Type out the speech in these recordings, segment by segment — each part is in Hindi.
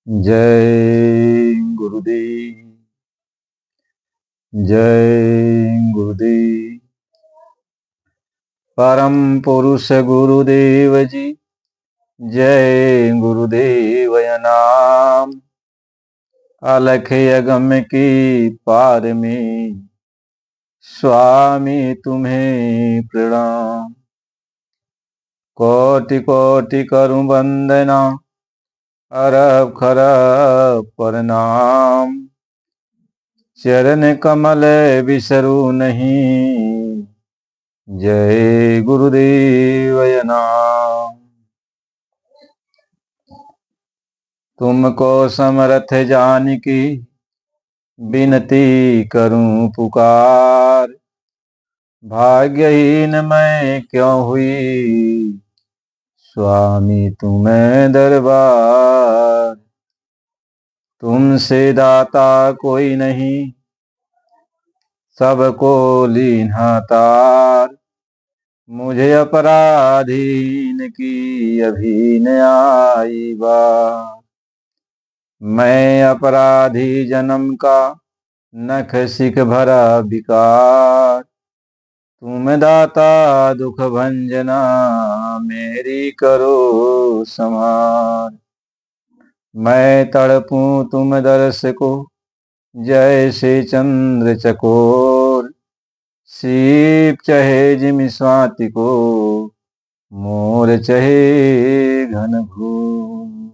जय गुरुदेव। जय गुरुदेव। परम पुरुष गुरुदेव जी। जय गुरुदेव नाम। अलख अगम की पार में स्वामी तुम्हें प्रणाम। कोटि कोटि करूं वंदना, अरब खरब प्रणाम। चरण कमल बिसरू नहीं, जय गुरुदेव नाम। तुमको समर्थ जान की विनती करूं पुकार। भाग्यहीन मैं क्यों हुई, स्वामी तुम्हें दरबार। तुमसे दाता कोई नहीं, सबको लीन्हा तार। मुझे अपराधीन की अभी न आई बार। मैं अपराधी जन्म का नख सिख भरा विकार। तुम दाता दुख भंजना, मेरी करो संहार। मैं तड़पूं तुम दर्श को, जैसे चंद्र चकोर। सीप चहे जिमि स्वाति को, मोर चहे घन घोर।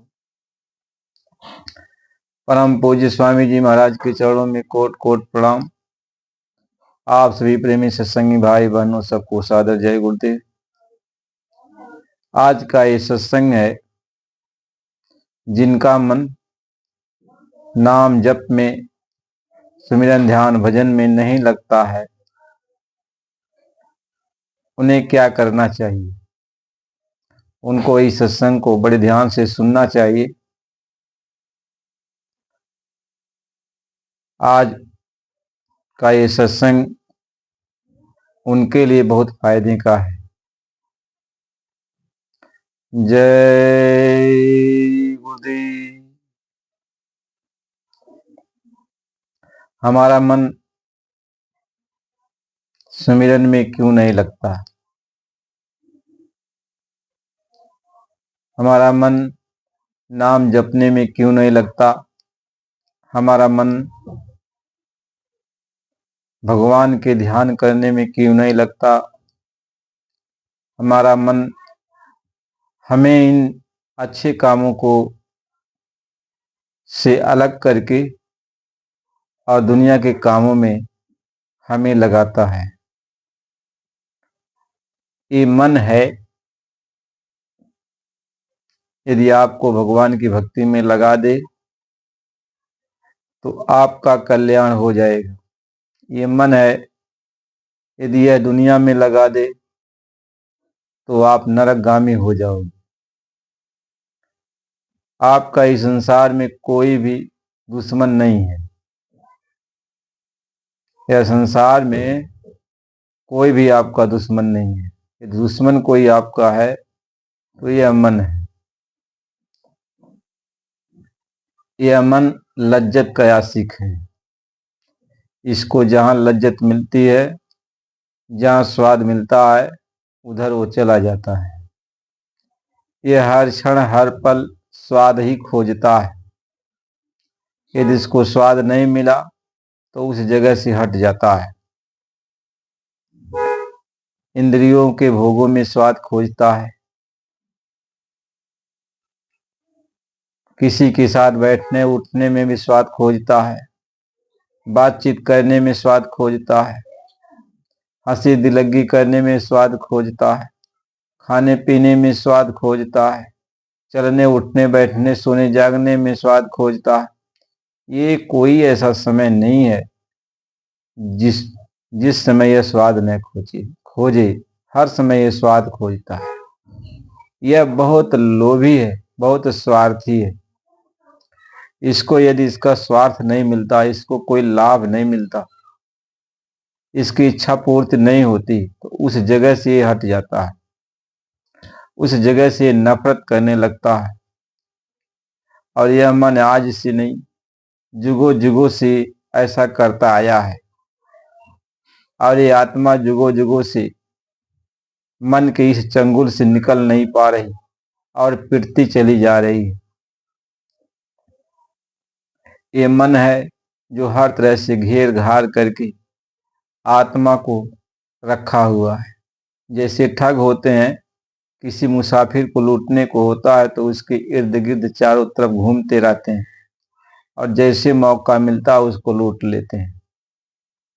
परम पूज्य स्वामी जी महाराज के चरणों में कोट कोट प्रणाम। आप सभी प्रेमी सत्संगी भाई बहनों सबको सादर जय गुरुदेव। आज का ये सत्संग है, जिनका मन नाम जप में, सुमिरन ध्यान भजन में नहीं लगता है, उन्हें क्या करना चाहिए। उनको इस सत्संग को बड़े ध्यान से सुनना चाहिए। आज का ये सत्संग उनके लिए बहुत फायदे का है। जय गुरुदेव। हमारा मन सुमिरन में क्यों नहीं लगता? हमारा मन नाम जपने में क्यों नहीं लगता? हमारा मन भगवान के ध्यान करने में क्यों नहीं लगता? हमारा मन हमें इन अच्छे कामों को से अलग करके और दुनिया के कामों में हमें लगाता है। ये मन है, यदि आपको भगवान की भक्ति में लगा दे तो आपका कल्याण हो जाएगा। ये मन है, यदि यह दुनिया में लगा दे तो आप नरकगामी हो जाओगे। आपका इस संसार में कोई भी दुश्मन नहीं है। यह संसार में कोई भी आपका दुश्मन नहीं है। यदि दुश्मन कोई आपका है तो यह मन है। यह मन लज्जत का आशिक है। इसको जहां लज्जत मिलती है, जहां स्वाद मिलता है, उधर वो चला जाता है। यह हर क्षण हर पल स्वाद ही खोजता है। यदि इसको स्वाद नहीं मिला तो उस जगह से हट जाता है। इंद्रियों के भोगों में स्वाद खोजता है। किसी के साथ बैठने उठने में भी स्वाद खोजता है। बातचीत करने में स्वाद खोजता है। हंसी दिलगी करने में स्वाद खोजता है। खाने पीने में स्वाद खोजता है। चलने उठने बैठने सोने जागने में स्वाद खोजता है। ये कोई ऐसा समय नहीं है जिस समय यह स्वाद न खोजे। हर समय यह स्वाद खोजता है। यह बहुत लोभी है, बहुत स्वार्थी है। इसको यदि इसका स्वार्थ नहीं मिलता, इसको कोई लाभ नहीं मिलता, इसकी इच्छा पूर्ति नहीं होती, तो उस जगह से ये हट जाता है। उस जगह से नफरत करने लगता है। और यह मन आज से नहीं, जुगों जुगों से ऐसा करता आया है। और ये आत्मा जुगों जुगों से मन के इस चंगुल से निकल नहीं पा रही और पिटती चली जा रही है। ये मन है जो हर तरह से घेर घार करके आत्मा को रखा हुआ है। जैसे ठग होते हैं, किसी मुसाफिर को लूटने को होता है तो उसके इर्द गिर्द चारों तरफ घूमते रहते हैं और जैसे मौका मिलता है उसको लूट लेते हैं।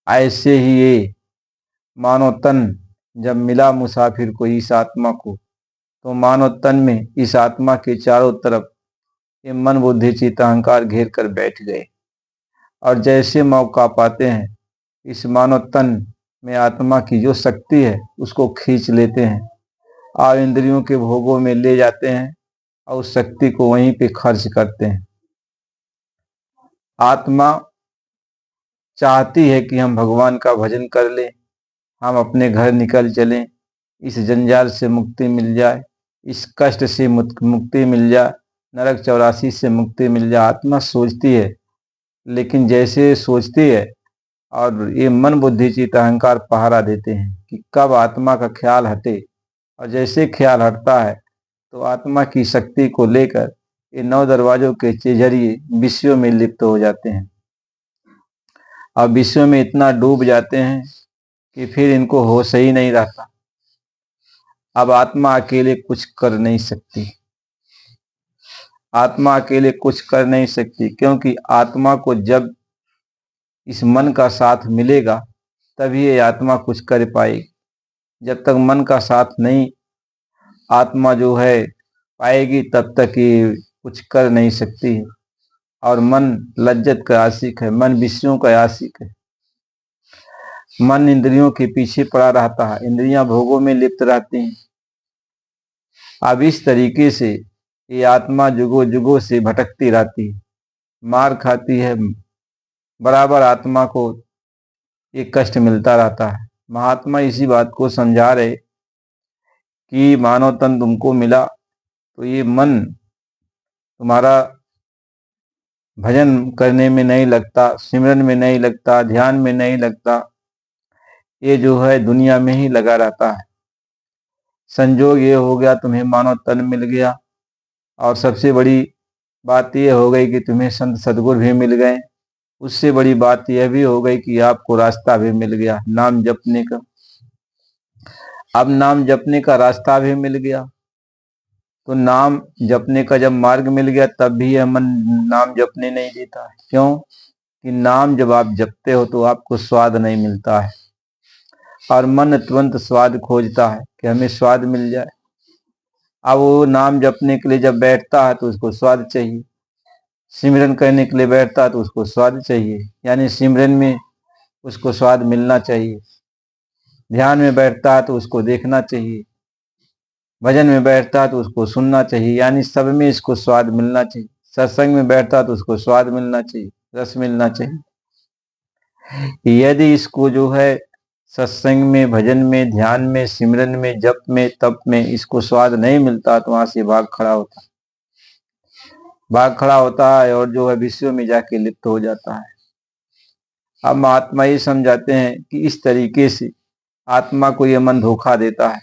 ऐसे ही ये मानव तन जब मिला मुसाफिर को, इस आत्मा को, तो मानव तन में इस आत्मा के चारों तरफ ये मन बुद्धि चित्त अहंकार घेर कर बैठ गए और जैसे मौका पाते हैं इस मानव तन में आत्मा की जो शक्ति है उसको खींच लेते हैं और इंद्रियों के भोगों में ले जाते हैं और उस शक्ति को वहीं पे खर्च करते हैं। आत्मा चाहती है कि हम भगवान का भजन कर लें, हम अपने घर निकल चलें, इस जंजाल से मुक्ति मिल जाए, इस कष्ट से मुक्ति मिल जाए, नरक 84 से मुक्ति मिल जाए। आत्मा सोचती है, लेकिन जैसे सोचती है और ये मन बुद्धि चित्त अहंकार पहरा देते हैं कि कब आत्मा का ख्याल हटे, और जैसे ख्याल हटता है तो आत्मा की शक्ति को लेकर ये 9 दरवाजों के जरिए विषयों में लिप्त हो जाते हैं और विषयों में इतना डूब जाते हैं कि फिर इनको होश ही नहीं रहता। अब आत्मा अकेले कुछ कर नहीं सकती, आत्मा अकेले कुछ कर नहीं सकती, क्योंकि आत्मा को जब इस मन का साथ मिलेगा तभी ये आत्मा कुछ कर पाएगी। जब तक मन का साथ नहीं आत्मा जो है पाएगी तब तक ये कुछ कर नहीं सकती है। और मन लज्जत का आशिक है, मन विषयों का आशिक है, मन इंद्रियों के पीछे पड़ा रहता है, इंद्रियां भोगों में लिप्त रहती हैं। अब इस तरीके से ये आत्मा जुगों जुगों से भटकती रहती है, मार खाती है, बराबर आत्मा को ये कष्ट मिलता रहता है। महात्मा इसी बात को समझा रहे कि मानव तन तुमको मिला तो ये मन तुम्हारा भजन करने में नहीं लगता, सिमरन में नहीं लगता, ध्यान में नहीं लगता, ये जो है दुनिया में ही लगा रहता है। संजोग ये हो गया तुम्हें मानव तन मिल गया और सबसे बड़ी बात यह हो गई कि तुम्हें संत सदगुरु भी मिल गए। उससे बड़ी बात यह भी हो गई कि आपको रास्ता भी मिल गया नाम जपने का। अब नाम जपने का रास्ता भी मिल गया, तो नाम जपने का जब मार्ग मिल गया तब भी यह मन नाम जपने नहीं देता है। क्यों? कि नाम जब आप जपते हो तो आपको स्वाद नहीं मिलता है और मन तुरंत स्वाद खोजता है कि हमें स्वाद मिल जाए। अब वो नाम जपने के लिए जब बैठता है तो उसको स्वाद चाहिए, सिमरन करने के लिए बैठता है तो उसको स्वाद चाहिए, यानी सिमरन में उसको स्वाद मिलना चाहिए, ध्यान में बैठता है तो उसको देखना चाहिए, भजन में बैठता है तो उसको सुनना चाहिए, यानी सब में इसको स्वाद मिलना चाहिए। सत्संग में बैठता है तो उसको स्वाद मिलना चाहिए, रस मिलना चाहिए। यदि इसको जो है सत्संग में, भजन में, ध्यान में, सिमरन में, जप में, तप में इसको स्वाद नहीं मिलता तो वहां से भाग खड़ा होता है और जो है विषयों में जाके लिप्त हो जाता है। अब महात्मा ये समझाते हैं कि इस तरीके से आत्मा को ये मन धोखा देता है।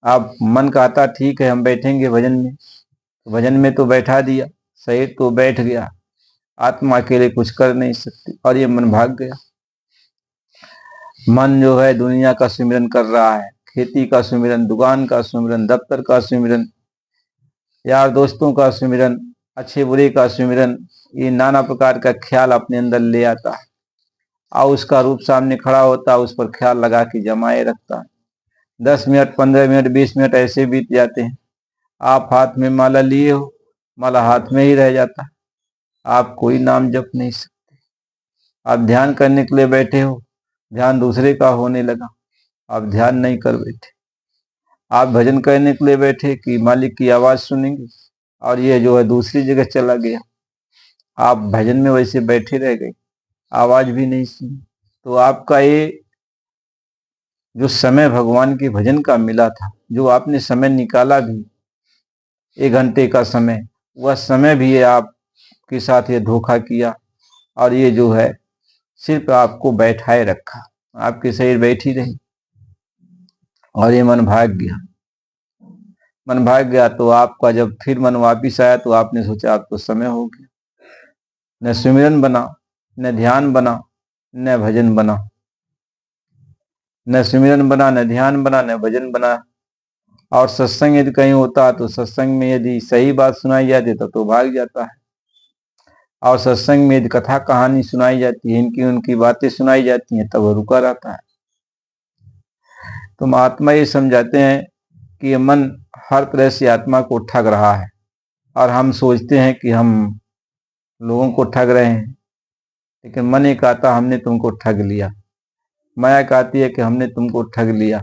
अब मन कहता ठीक है हम बैठेंगे भजन में, तो भजन में तो बैठा दिया, शरीर तो बैठ गया, आत्मा अकेले कुछ कर नहीं सकती और ये मन भाग गया। मन जो है दुनिया का सिमरन कर रहा है, खेती का सिमरन, दुकान का सिमरन, दफ्तर का सिमरन, यार दोस्तों का सिमरन, अच्छे बुरे का सिमरन, ये नाना प्रकार का ख्याल अपने अंदर ले आता है और उसका रूप सामने खड़ा होता है, उस पर ख्याल लगा के जमाए रखता है। 10 मिनट, 15 मिनट, 20 मिनट ऐसे बीत जाते हैं। आप हाथ में माला लिए हो, माला हाथ में ही रह जाता है, आप कोई नाम जप नहीं सकते। आप ध्यान करने के लिए बैठे हो, ध्यान दूसरे का होने लगा, आप ध्यान नहीं कर बैठे। आप भजन करने के लिए बैठे कि मालिक की आवाज सुनेंगे और ये जो है दूसरी जगह चला गया, आप भजन में वैसे बैठे रह गए, आवाज भी नहीं सुनी। तो आपका ये जो समय भगवान के भजन का मिला था, जो आपने समय निकाला भी 1 घंटे का समय, वह समय भी ये आपके साथ ये धोखा किया, और ये जो है सिर्फ आपको बैठाए रखा, आपके शरीर बैठी रही और ये मन भाग गया। मन भाग गया तो आपका जब फिर मन वापिस आया तो आपने सोचा अब तो समय हो गया। न सुमिरन बना, न ध्यान बना, न भजन बना। न सुमिरन बना, न ध्यान बना, न भजन बना। और सत्संग यदि कहीं होता तो सत्संग में यदि सही बात सुनाई जाती तो भाग जाता है, और सत्संग में यदि कथा कहानी सुनाई जाती है, इनकी उनकी बातें सुनाई जाती हैं, तब वह रुका रहता है। तो महात्मा ये समझाते हैं कि ये मन हर तरह से आत्मा को ठग रहा है, और हम सोचते हैं कि हम लोगों को ठग रहे हैं, लेकिन मन एक आता हमने तुमको ठग लिया। माया कहती है कि हमने तुमको ठग लिया,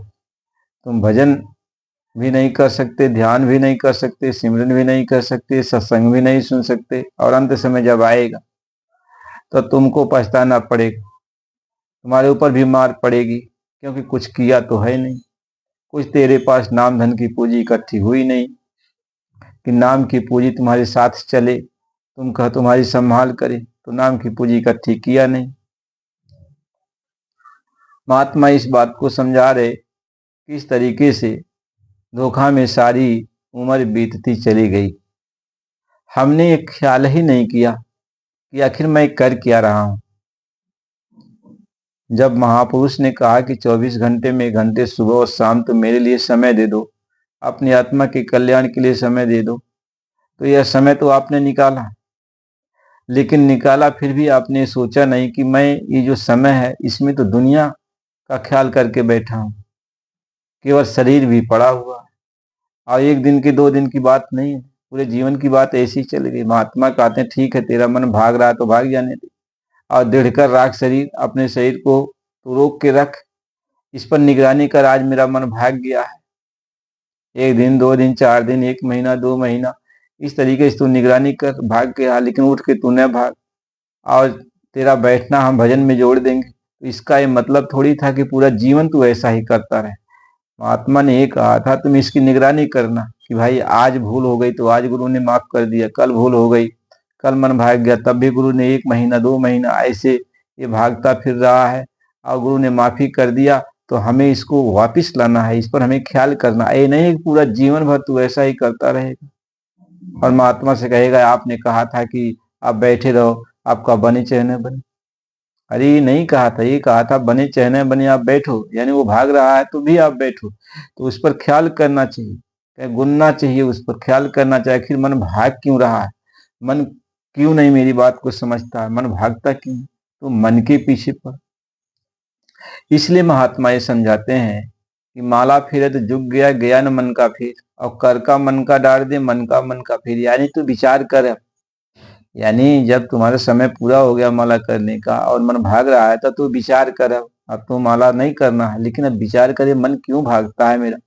तुम भजन भी नहीं कर सकते, ध्यान भी नहीं कर सकते, सिमरन भी नहीं कर सकते, सत्संग भी नहीं सुन सकते, और अंत समय जब आएगा तो तुमको पछताना पड़ेगा, तुम्हारे ऊपर भी मार पड़ेगी, क्योंकि कुछ किया तो है नहीं। कुछ तेरे पास नाम धन की पूंजी इकट्ठी हुई नहीं कि नाम की पूंजी तुम्हारे साथ चले, तुम कह तुम्हारी संभाल करे, तो नाम की पूंजी इकट्ठी किया नहीं। महात्मा इस बात को समझा रहे किस तरीके से धोखा में सारी उम्र बीतती चली गई। हमने एक ख्याल ही नहीं किया कि आखिर मैं कर क्या रहा हूं। जब महापुरुष ने कहा कि 24 घंटे में घंटे सुबह और शाम तो मेरे लिए समय दे दो, अपनी आत्मा के कल्याण के लिए समय दे दो, तो यह समय तो आपने निकाला, लेकिन निकाला फिर भी आपने सोचा नहीं कि मैं ये जो समय है इसमें तो दुनिया का ख्याल करके बैठा हूं, केवल शरीर भी पड़ा हुआ है, और एक दिन की 2 दिन की बात नहीं है, पूरे जीवन की बात ऐसी चल गई। महात्मा कहते हैं ठीक है, तेरा मन भाग रहा है तो भाग जाने दे, और दृढ़ कर राख शरीर, अपने शरीर को तो रोक के रख, इस पर निगरानी कर। आज मेरा मन भाग गया है, 1 दिन 2 दिन 4 दिन 1 महीना 2 महीना, इस तरीके से तू निगरानी कर, भाग के आ, लेकिन उठ के तू न भाग, और तेरा बैठना हम भजन में जोड़ देंगे। तो इसका ये मतलब थोड़ी था कि पूरा जीवन तू ऐसा ही करता रहे। महात्मा ने ये कहा था तुम इसकी निगरानी करना कि भाई आज भूल हो गई तो आज गुरु ने माफ कर दिया, कल भूल हो गई, कल मन भाग गया, तब भी गुरु ने 1 महीना 2 महीना ऐसे ये भागता फिर रहा है, और गुरु ने माफी कर दिया, तो हमें इसको वापिस लाना है, इस पर हमें ख्याल करना। ये नहीं पूरा जीवन भर तू ऐसा ही करता रहेगा और महात्मा से कहेगा आपने कहा था कि आप बैठे रहो, आपका बने चाहे न बने। अरे ये नहीं कहा था, ये कहा था बने चाहे न बने आप बैठो, यानी वो भाग रहा है तो भी आप बैठो, तो उस पर ख्याल करना चाहिए, गुनना चाहिए, उस पर ख्याल करना चाहिए। आखिर मन भाग क्यों रहा है, मन क्यों नहीं मेरी बात को समझता है, मन भागता क्यों, तो मन के पीछे पड़। इसलिए महात्मा ये समझाते हैं कि माला फेरे तो जुग गया, गया न मन का फेर, और कर का मन का डाल दे, मन का फेर। यानी तू विचार कर, यानी जब तुम्हारा समय पूरा हो गया माला करने का और मन भाग रहा है, तो विचार कर, अब तो माला नहीं करना है, लेकिन अब विचार करे मन क्यों भागता है, मेरा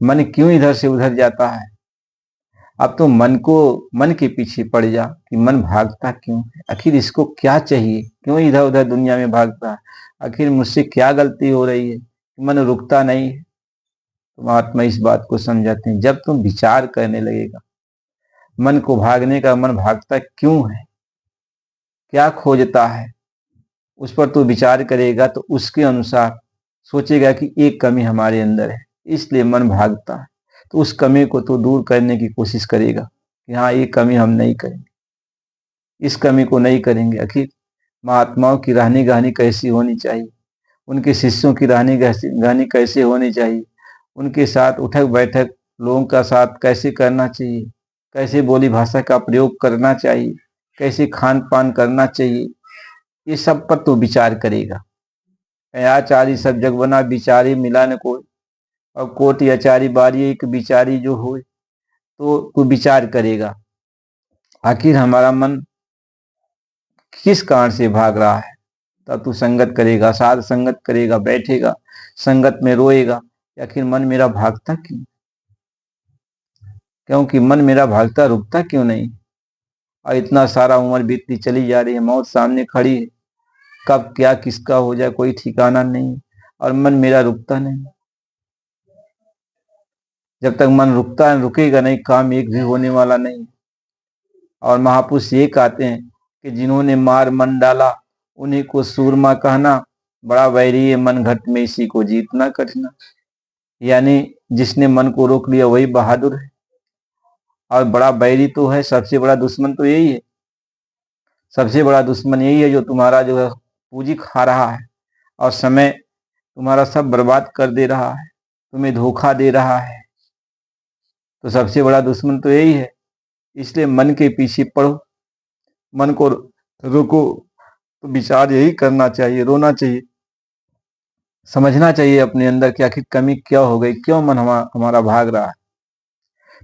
मन क्यों इधर से उधर जाता है। अब तो मन के पीछे पड़ जा कि मन भागता क्यों है, आखिर इसको क्या चाहिए, क्यों इधर उधर दुनिया में भागता है, आखिर मुझसे क्या गलती हो रही है, मन रुकता नहीं है। तो महात्मा इस बात को समझाते हैं जब तुम विचार करने लगेगा मन को भागने का, मन भागता क्यों है, क्या खोजता है, उस पर तू विचार करेगा तो उसके अनुसार सोचेगा कि एक कमी हमारे अंदर है, इसलिए मन भागता है, तो उस कमी को तू दूर करने की कोशिश करेगा कि हाँ ये कमी हम नहीं करेंगे, इस कमी को नहीं करेंगे। आखिर महात्माओं की रहनी गहनी कैसी होनी चाहिए, उनके शिष्यों की रहनी गहनी कैसे होनी चाहिए, उनके साथ उठक बैठक लोगों का साथ कैसे करना चाहिए, कैसे बोली भाषा का प्रयोग करना चाहिए, कैसे खान पान करना चाहिए, ये सब पर तो विचार करेगा। आचारी सब जग बना, विचारी मिला न कोई, और कोटि आचारी बारी एक विचारी जो हो, तो तू विचार करेगा आखिर हमारा मन किस कारण से भाग रहा है। तब तू संगत करेगा, साध संगत करेगा, बैठेगा संगत में रोएगा, आखिर मन मेरा भागता क्यों, क्योंकि मन मेरा भागता रुकता क्यों नहीं, और इतना सारा उम्र बीतती चली जा रही है, मौत सामने खड़ी है, कब क्या किसका हो जाए कोई ठिकाना नहीं, और मन मेरा रुकता नहीं। जब तक मन रुकता है, रुकेगा नहीं, काम एक भी होने वाला नहीं। और महापुरुष ये कहते हैं कि जिन्होंने मार मन डाला उन्हीं को सूरमा कहना, बड़ा वैरी मन घट में इसी को जीतना कठिना। यानी जिसने मन को रोक लिया वही बहादुर है, और बड़ा बैरी तो है, सबसे बड़ा दुश्मन तो यही है। सबसे बड़ा दुश्मन यही है जो तुम्हारा जो है पूंजी खा रहा है और समय तुम्हारा सब बर्बाद कर दे रहा है, तुम्हें धोखा दे रहा है। तो सबसे बड़ा दुश्मन तो यही है। इसलिए मन के पीछे पड़ो, मन को रोको। तो विचार यही करना चाहिए, रोना चाहिए, समझना चाहिए अपने अंदर कि आखिर कमी क्या हो गई, क्यों मन हमारा भाग रहा है।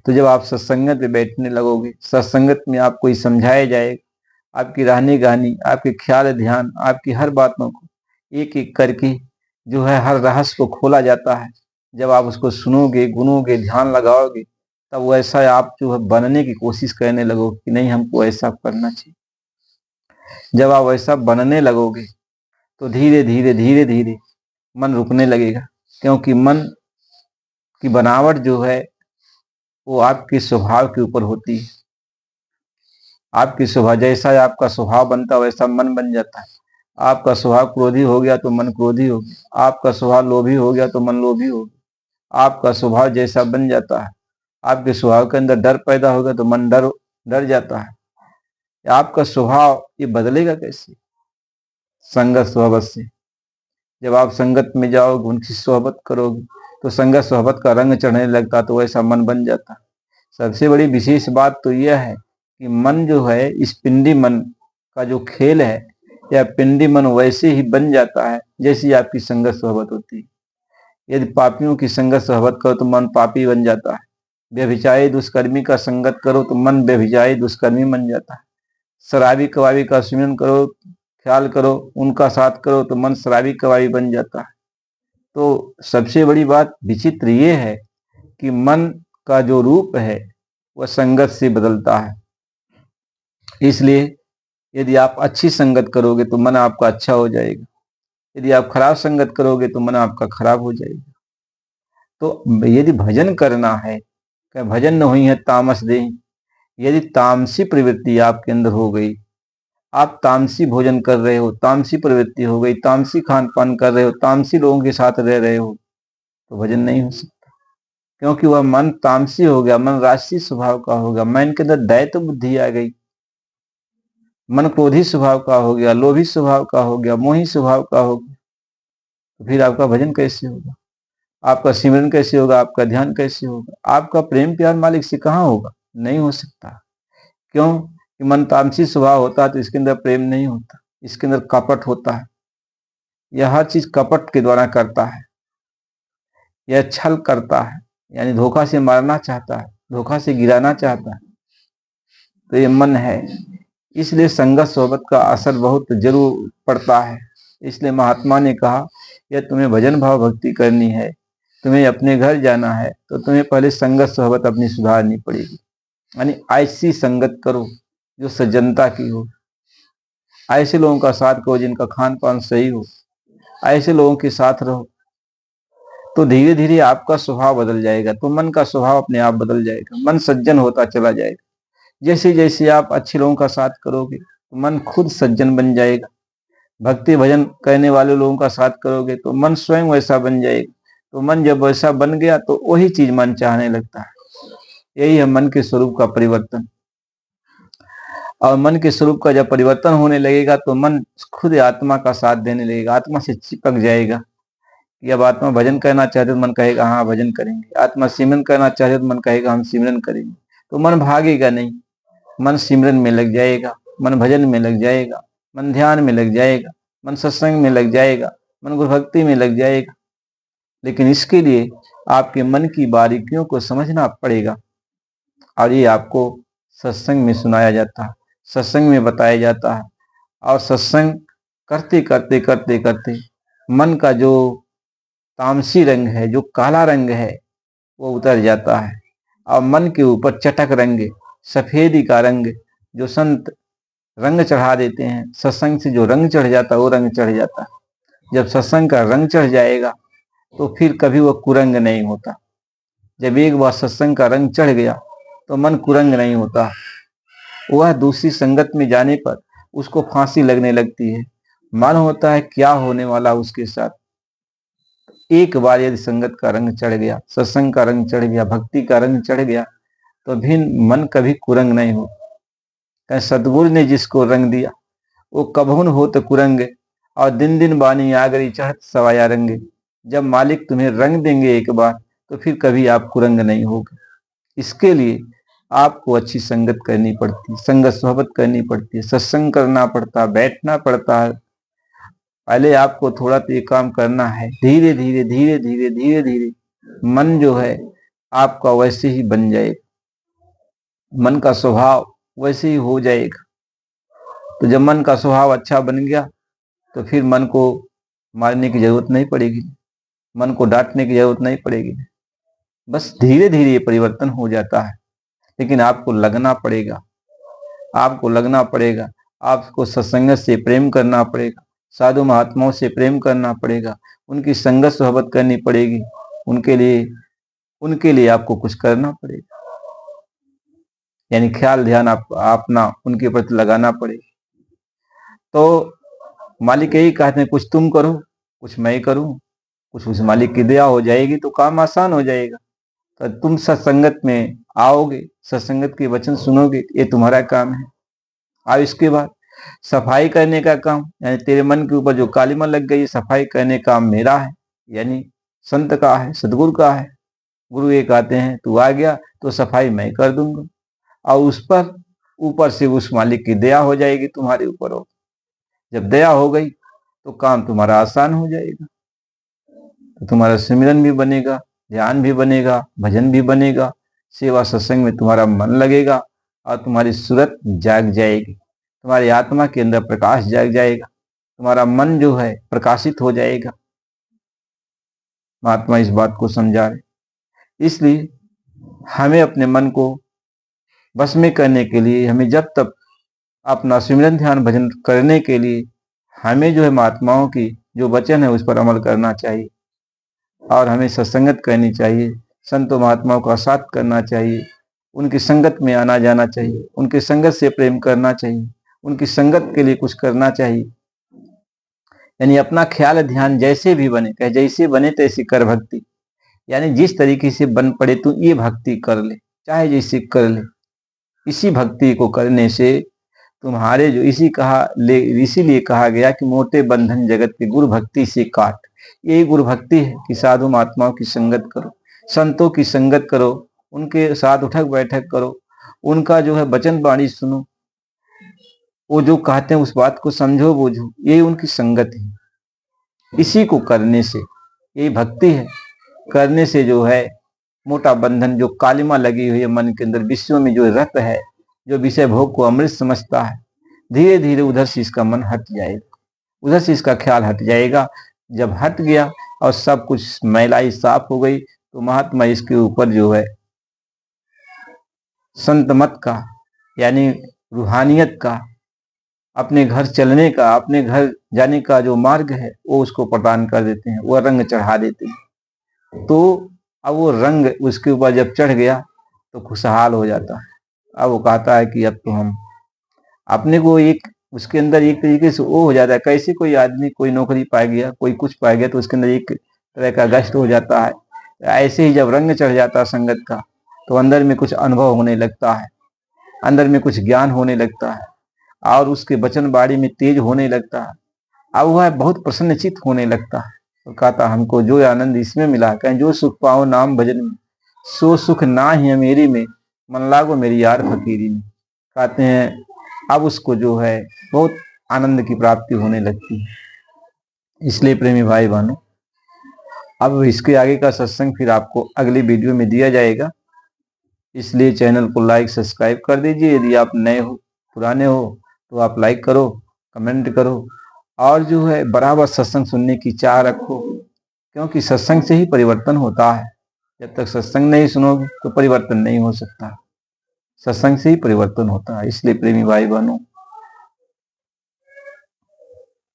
तो जब आप सत्संगत में बैठने लगोगे, सत्संगत में आपको ये समझाया जाएगा, आपकी रहनी गानी, आपके ख्याल ध्यान, आपकी हर बातों को एक एक करके जो है हर रहस्य को खोला जाता है। जब आप उसको सुनोगे, गुनोगे, ध्यान लगाओगे, तब वैसा आप जो है बनने की कोशिश करने लगोगे कि नहीं हमको ऐसा करना चाहिए। जब आप वैसा बनने लगोगे तो धीरे धीरे धीरे धीरे मन रुकने लगेगा, क्योंकि मन की बनावट जो है वो आपके स्वभाव के ऊपर होती है। आपकी स्वभाव जैसा आपका स्वभाव बनता है वैसा मन बन जाता है। आपका स्वभाव क्रोधी हो गया तो मन क्रोधी हो गया, आपका स्वभाव लोभी हो गया तो मन लोभी हो गया। आपका स्वभाव जैसा बन जाता है, आपके स्वभाव के अंदर डर पैदा हो गया तो मन डर जाता है। आपका स्वभाव ये बदलेगा कैसे? संगत सोहबत से। जब आप संगत में जाओगे, उनकी सोहबत करोगे, तो संगत सोहबत का रंग चढ़ने लगता तो वैसा मन बन जाता। सबसे बड़ी विशेष बात तो यह है कि मन जो है, इस पिंडी मन का जो खेल है, या पिंडी मन वैसे ही बन जाता है जैसी आपकी संगत सोहबत होती है। यदि पापियों की संगत सोहबत करो तो मन पापी बन जाता है। व्यभिचारी दुष्कर्मी का संगत करो तो मन व्यभिचारी दुष्कर्मी बन जाता है। शराबी कबाबी का सुमिरन करो, ख्याल करो, उनका साथ करो तो मन शराबी कबाबी बन जाता है। तो सबसे बड़ी बात विचित्र ये है कि मन का जो रूप है वह संगत से बदलता है। इसलिए यदि आप अच्छी संगत करोगे तो मन आपका अच्छा हो जाएगा, यदि आप खराब संगत करोगे तो मन आपका खराब हो जाएगा। तो यदि भजन करना है, क्या भजन न हुई है तामस दे, यदि तामसी प्रवृत्ति आपके अंदर हो गई, आप तामसी भोजन कर रहे हो, तामसी प्रवृत्ति हो गई, तामसी खान पान कर रहे हो, तामसी लोगों के साथ रह रहे हो, तो भजन नहीं हो सकता। क्योंकि वह मन तामसी हो गया, मन राजसी स्वभाव का हो गया, मन के अंदर दैत्य बुद्धि आ गई, मन क्रोधी स्वभाव का हो गया, लोभी स्वभाव का हो गया, मोही स्वभाव का हो गया। तो फिर आपका भजन कैसे होगा? आपका सिमरन कैसे होगा? आपका ध्यान कैसे होगा? आपका प्रेम प्यार मालिक से कहाँ होगा? नहीं हो सकता। क्यों? कि मन तामसी स्वभाव होता है तो इसके अंदर प्रेम नहीं होता, इसके अंदर कपट होता है। यह हर चीज कपट के द्वारा करता है, यह छल करता है, यानी धोखा से मारना चाहता है, धोखा से गिराना चाहता है। तो ये मन है। इसलिए संगत सोहबत का असर बहुत जरूर पड़ता है। इसलिए महात्मा ने कहा, यह तुम्हें भजन भाव भक्ति करनी है, तुम्हें अपने घर जाना है, तो तुम्हें पहले संगत सोहबत अपनी सुधारनी पड़ेगी। यानी ऐसी संगत करो जो सज्जनता की हो, ऐसे लोगों का साथ करो जिनका खान पान सही हो, ऐसे लोगों के साथ रहो। तो धीरे धीरे आपका स्वभाव बदल जाएगा, तो मन का स्वभाव अपने आप बदल जाएगा, मन सज्जन होता चला जाएगा। जैसे जैसे आप अच्छे लोगों का साथ करोगे तो मन खुद सज्जन बन जाएगा। भक्ति भजन करने वाले लोगों का साथ करोगे तो मन स्वयं वैसा बन जाएगा। तो मन जब वैसा बन गया तो वही चीज मन चाहने लगता है। यही है मन के स्वरूप का परिवर्तन। और मन के स्वरूप का जब परिवर्तन होने लगेगा तो मन खुद आत्मा का साथ देने लगेगा, आत्मा से चिपक जाएगा। कि अब आत्मा भजन करना चाहते तो मन कहेगा हाँ भजन करेंगे, आत्मा सिमरन करना चाहते तो मन कहेगा हम सिमरन करेंगे। तो मन भागेगा नहीं, मन सिमरन में लग जाएगा, मन भजन में लग जाएगा, मन ध्यान में लग जाएगा, मन सत्संग में लग जाएगा, मन गुरु भक्ति में लग जाएगा। लेकिन इसके लिए आपके मन की बारीकियों को समझना पड़ेगा, और ये आपको सत्संग में सुनाया जाता है, सत्संग में बताया जाता है। और सत्संग करते करते करते करते मन का जो तामसी रंग है, जो काला रंग है, वो उतर जाता है और मन के ऊपर चटक रंग, सफेदी का रंग, जो संत रंग चढ़ा देते हैं, सत्संग से जो रंग चढ़ जाता है वो रंग चढ़ जाता है। जब सत्संग का रंग चढ़ जाएगा तो फिर कभी वो कुरंग नहीं होता। जब एक बार सत्संग का रंग चढ़ गया तो मन कुरंग नहीं होता। वह दूसरी संगत में जाने पर उसको फांसी लगने लगती है। मालूम होता है क्या होने वाला उसके साथ। एक बार यदि संगत का रंग चढ़ गया, सत्संग का रंग चढ़ गया, भक्ति का रंग चढ़ गया, तो भी मन कभी कुरंग नहीं हो। सतगुरु ने जिसको रंग दिया वो कभुन हो तो कुरंग, और दिन दिन बानी आगरी चढ़त सवाया रंगे। जब मालिक तुम्हें रंग देंगे एक बार, तो फिर कभी आप कुरंग नहीं होगे। इसके लिए आपको अच्छी संगत करनी पड़ती, संगत सोहबत करनी पड़ती है, सत्संग करना पड़ता, बैठना पड़ता है। पहले आपको थोड़ा तो ये काम करना है, धीरे धीरे धीरे धीरे धीरे धीरे मन जो है आपका वैसे ही बन जाएगा, मन का स्वभाव वैसे ही हो जाएगा। तो जब मन का स्वभाव अच्छा बन गया तो फिर मन को मारने की जरूरत नहीं पड़ेगी, मन को डांटने की जरूरत नहीं पड़ेगी। बस धीरे धीरे ये परिवर्तन हो जाता है, लेकिन आपको लगना पड़ेगा, आपको लगना पड़ेगा। आपको सत्संग से प्रेम करना पड़ेगा, साधु महात्माओं से प्रेम करना पड़ेगा, उनकी संगत सोहबत करनी पड़ेगी, उनके लिए आपको कुछ करना पड़ेगा, यानी ख्याल ध्यान अपना उनके प्रति लगाना पड़ेगा। तो मालिक यही कहते हैं, कुछ तुम करो कुछ मैं करूं, कुछ उस मालिक की दया हो जाएगी तो काम आसान हो जाएगा। तो तुम सत्संगत में आओगे, सत्संगत के वचन सुनोगे, ये तुम्हारा काम है। और इसके बाद सफाई करने का काम, यानी तेरे मन के ऊपर जो कालिमा लग गई, सफाई करने का काम मेरा है, यानी संत का है, सदगुरु का है। गुरु ये कहते हैं तू आ गया तो सफाई मैं कर दूंगा, और उस पर ऊपर से उस मालिक की दया हो जाएगी तुम्हारे ऊपर। हो जब दया हो गई तो काम तुम्हारा आसान हो जाएगा। तो तुम्हारा सिमरन भी बनेगा, ध्यान भी बनेगा, भजन भी बनेगा, सेवा सत्संग में तुम्हारा मन लगेगा, और तुम्हारी सूरत जाग जाएगी, तुम्हारी आत्मा के अंदर प्रकाश जाग जाएगा, तुम्हारा मन जो है प्रकाशित हो जाएगा। महात्मा इस बात को समझा रहे। इसलिए हमें अपने मन को बस में करने के लिए, हमें जब तक अपना सिमरन ध्यान भजन करने के लिए हमें जो है महात्माओं की जो वचन है उस पर अमल करना चाहिए, और हमें सत्संगत करनी चाहिए, संतों महात्माओं का साथ करना चाहिए, उनकी संगत में आना जाना चाहिए, उनकी संगत से प्रेम करना चाहिए, उनकी संगत के लिए कुछ करना चाहिए। यानी अपना ख्याल ध्यान जैसे भी बने, कहे जैसे बने तैसे कर भक्ति, यानी जिस तरीके से बन पड़े तू ये भक्ति कर ले, चाहे जैसे कर ले। इसी भक्ति को करने से तुम्हारे जो इसीलिए कहा गया कि मोटे बंधन जगत के गुरु भक्ति से काट। यही गुरु भक्ति है कि साधु महात्माओं की संगत करो, संतों की संगत करो, उनके साथ उठक बैठक करो, उनका जो है वचन वाणी सुनो, वो जो कहते हैं उस बात को समझो बूझो, यही उनकी संगत है। इसी को करने से, यही भक्ति है, करने से जो है मोटा बंधन, जो कालिमा लगी हुई है मन के अंदर, विश्व में जो रत है, जो विषय भोग को अमृत समझता है, धीरे धीरे उधर से इसका मन हट जाएगा, उधर से इसका ख्याल हट जाएगा। जब हट गया और सब कुछ मैलाई साफ हो गई, तो महात्मा इसके ऊपर जो है संत मत का, यानी रूहानियत का, अपने घर चलने का, अपने घर जाने का जो मार्ग है वो उसको प्रदान कर देते हैं, वह रंग चढ़ा देते हैं। तो अब वो रंग उसके ऊपर जब चढ़ गया तो खुशहाल हो जाता है। अब वो कहता है कि अब तो हम अपने को एक उसके अंदर एक तरीके से वो हो जाता है, कैसे कोई आदमी कोई नौकरी पा गया, कोई कुछ पा गया, तो उसके अंदर एक तरह का गश्त हो जाता है। ऐसे ही जब रंग चढ़ जाता है संगत का, तो अंदर में कुछ अनुभव होने लगता है, अंदर में कुछ ज्ञान होने लगता है, और उसके वचन बाड़ी में तेज होने लगता है। अब वह बहुत प्रसन्नचित होने लगता है। तो कहता हमको जो आनंद इसमें मिला, कहें जो सुख पाओ नाम भजन में, सो सुख ना ही मेरी में, मन लागो मेरी यार फकीरी में। कहते हैं अब उसको जो है बहुत आनंद की प्राप्ति होने लगती है। इसलिए प्रेमी भाई बहनों, अब इसके आगे का सत्संग फिर आपको अगली वीडियो में दिया जाएगा, इसलिए चैनल को लाइक सब्सक्राइब कर दीजिए। यदि आप नए हो, पुराने हो, तो आप लाइक करो, कमेंट करो, और जो है बराबर सत्संग सुनने की चाह रखो, क्योंकि सत्संग से ही परिवर्तन होता है। जब तक सत्संग नहीं सुनोगे तो परिवर्तन नहीं हो सकता, सत्संग से ही परिवर्तन होता है। इसलिए प्रेमी भाई बहनों,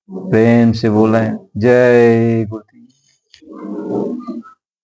प्रेम से बोलें जय गुरु।